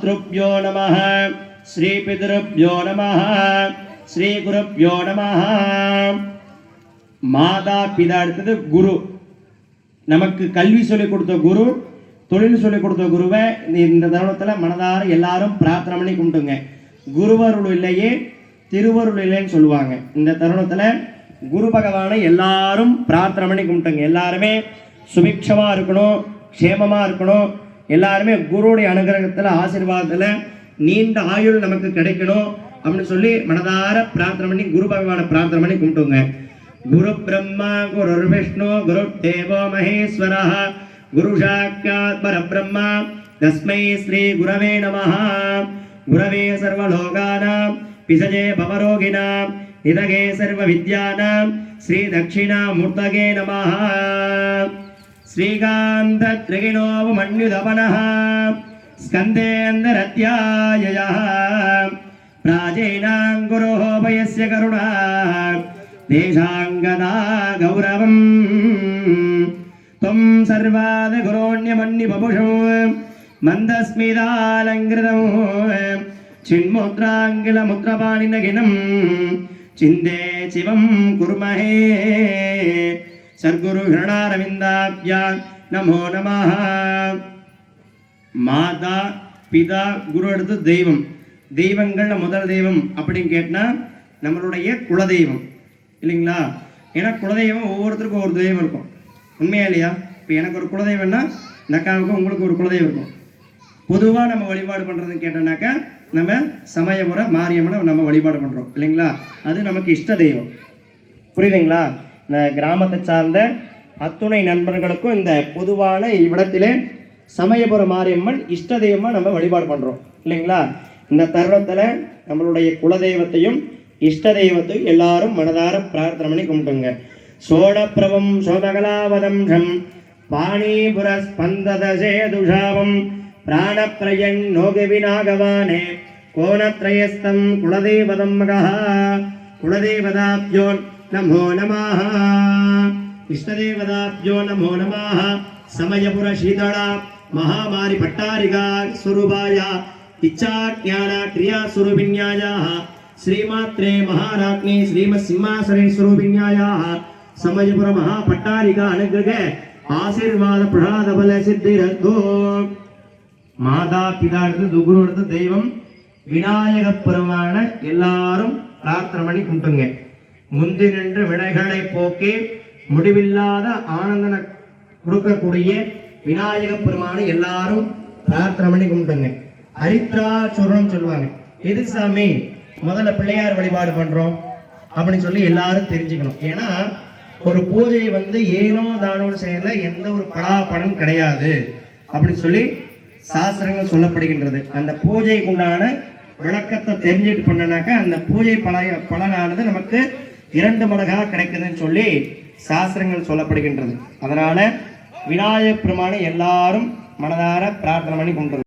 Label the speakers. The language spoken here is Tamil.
Speaker 1: மாத்ருப்யோ நமः ஸ்ரீ பிதருப்யோ நமः ஸ்ரீ குருப்யோ நமः. மாதா பிதா அடுத்தது குரு. நமக்கு கல்வி சொல்லிக் கொடுத்த குரு, தொழில் சொல்லிக் கொடுத்த குருவை இந்த தருணத்தில் மனதார எல்லாரும் பிரார்த்தனை பண்ணி கும்பிட்டுங்க. குருவருள் இல்லையே திருவருள் இல்லைன்னு சொல்லுவாங்க. இந்த தருணத்தில் குரு பகவானை எல்லாரும் பிரார்த்தனை பண்ணி கும்பிட்டுங்க. எல்லாருமே சுபிக்ஷமாக இருக்கணும், க்ஷேமமாக இருக்கணும். எல்லாருமே குருவுடைய அனுகிரகத்தில் ஆசீர்வாதத்தில் நீண்ட ஆயுள் நமக்கு கிடைக்கணும் அப்படின்னு சொல்லி மனதார பிரார்த்தனை பண்ணி குரு பகவானை பிரார்த்தனை பண்ணி கும்பிட்டுங்க. குரு பிரம்மா குரு விஷ்ணு குரு தேவோ மகேஸ்வரः குரு சாக்ஷாத் பரபிரம்மா தஸ்மை ஸ்ரீ குரவே நமः. குரவே சர்வலோகானாம் பிசஜே பவரோகிணாம் நிதகே சர்வ வித்யானாம் ஸ்ரீ தட்சிணாமூர்த்தகே நமः. ஸ்ரீகாந்த த்ரிகிணோபமன்யுதபனः ஸ்கந்தேந்தரத்யாயயः பிராஜேனாங்குரோः பயஸ்ய கருணா தேசாங்கதா கௌரவம் त्वं सर्वाद गुरोण्यमन्नि बभुषो मन्दस्मिदालङ्कृतं चिन्मुद्राङ्गिलमुद्रपाणिनगिनं चिन्दे शिवं कुर्महे. सद्गुरु शरणारविन्दाभ्यां नमो नमः. மாதா பிதா குரு அடுத்து தெய்வம். தெய்வங்கள்ல முதல் தெய்வம் அப்படின்னு கேட்டால் நம்மளுடைய குலதெய்வம் இல்லைங்களா? ஏன்னா குலதெய்வம் ஒவ்வொருத்தருக்கும் ஒவ்வொரு தெய்வம் இருக்கும். உண்மையா இல்லையா? இப்போ எனக்கு ஒரு குலதெய்வம்னா இந்த அக்காவுக்கும் உங்களுக்கு ஒரு குலதெய்வம் இருக்கும். பொதுவாக நம்ம வழிபாடு பண்ணுறதுன்னு கேட்டோம்னாக்கா நம்ம சமயமுறை மாரியம்மனை நம்ம வழிபாடு பண்ணுறோம் இல்லைங்களா? அது நமக்கு இஷ்ட தெய்வம். புரியுதுங்களா? இந்த கிராமத்தை சார்ந்த அத்துணை நண்பர்களுக்கும் இந்த பொதுவான இவ்விடத்திலே சமயபுர மாரியம்மன் இஷ்ட தெய்வமாக நம்ம வழிபாடு பண்ணுறோம் இல்லைங்களா? இந்த தருணத்தில் நம்மளுடைய குலதெய்வத்தையும் இஷ்ட தெய்வத்தையும் எல்லாரும் மனதார பிரார்த்தனை பண்ணி கும்பிட்டுங்க. சோடப்பிரவம் சோதகலாவதம்சம் பாணீபுரஸ்பந்ததசேதுஷாவம் பிராணப்ரயன் நோகவிநாகவானே கோணத்ரயஸ்தம் குலதேவதம் மகः குலதேவதாப்யோ நமோ நமः. இஷ்டதேவதாப்யோ நமோ நமः. சமயபுர சீதளா மகாமாரி பட்டாரிகா ஸ்வரூபாய இச்சாஞான கிரியா ஸ்வரூபிண்யாயாः ஸ்ரீமாத்ரே மகாராஜ்ஞி ஸ்ரீமத் சிம்மாசனே ஸ்வரூபிண்யாயாः समयपुर महापट्टारिका अनुग्रह आशीर्वाद प्रसाद बल सिद्धिरस्तु. माता पिता गुरु தெய்வம் விநாயக பெருமான எல்லாரும் பிரார்த்தனை பண்ணி கும்பிட்டுங்க. முந்தி நின்று வினைகளை போக்கி முடிவில்லாத ஆனந்தன கொடுக்கக்கூடிய விநாயக பெருமான எல்லாரும் பிரார்த்தனை பண்ணி கும்பிட்டுங்க. ஹரித்ராசுரம் சொல்லுவாங்க. எது சாமி முதல்ல பிள்ளையார் வழிபாடு பண்றோம் அப்படின்னு சொல்லி எல்லாரும் தெரிஞ்சுக்கணும். ஏன்னா ஒரு பூஜை ஏனோ தானோ செய்யல, எந்த ஒரு பலாபலன் கிடையாது அப்படின்னு சொல்லி சாஸ்திரங்கள் சொல்லப்படுகின்றது. அந்த பூஜைக்கு உண்டான விளக்கத்தை தெரிஞ்சுட்டு பண்ணனாக்கா அந்த பூஜை பலனானது நமக்கு 2 மடங்காக கிடைக்குதுன்னு சொல்லி சாஸ்திரங்கள் சொல்லப்படுகின்றது. அதனால விநாயகப் பெருமானை எல்லாரும் மனதார பிரார்த்தனை பண்ணி கொண்டு